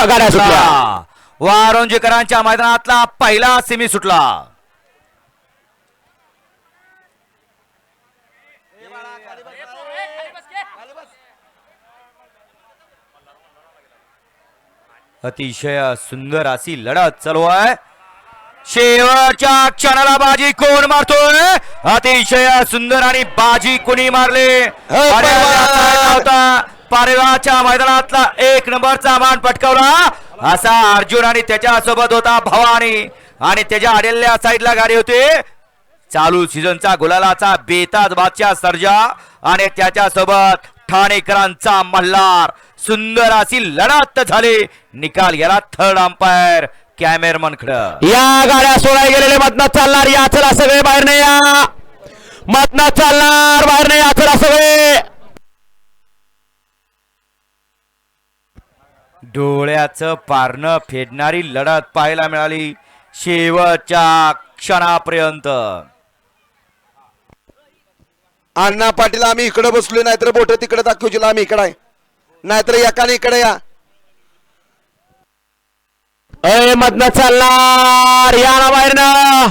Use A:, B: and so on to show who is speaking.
A: गाड्या सुटल्या.
B: वारुंजीकरांच्या मैदानातला पहिला सेमी सुटला. अतिशय सुंदर अशी लढत चालू आहे. शेवटच्या क्षणाला बाजी कोण मारतोय? अतिशय सुंदर आणि बाजी कोणी मारले? पारेवाच्या मैदानातला 1 नंबरचा मान पटकावला असा अर्जुन आणि त्याच्या सोबत होता भवानी आणि त्याच्या आलेल्या साईडला गाडी होती चालू सीझनचा गुलालाचा बेताज बादशाह सर्जा आणि त्याच्या सोबत ठाणेकरांचा मल्हार. सुंदर अशी लढत झाली. निकाल गेला थर्ड अंपायर कॅमेरामन कडे.
A: या गाड्या सोडाय गेलेले मधनं चालणार. या चला सगळे बाहेर नाही. या मधनं चालणार बाहेर नाही. या चला सगळे.
B: डोळ्याचं पारणं फेडणारी लढत पाहायला मिळाली शेवटच्या क्षणापर्यंत.
C: अण्णा पाटील आम्ही इकडे बसलोय नाहीतर बोट तिकडे दाखवशील. आम्ही इकडे आहे नाहीतर एकाने इकडे या.
A: मधनं चालणार. या ना बाहेर ना.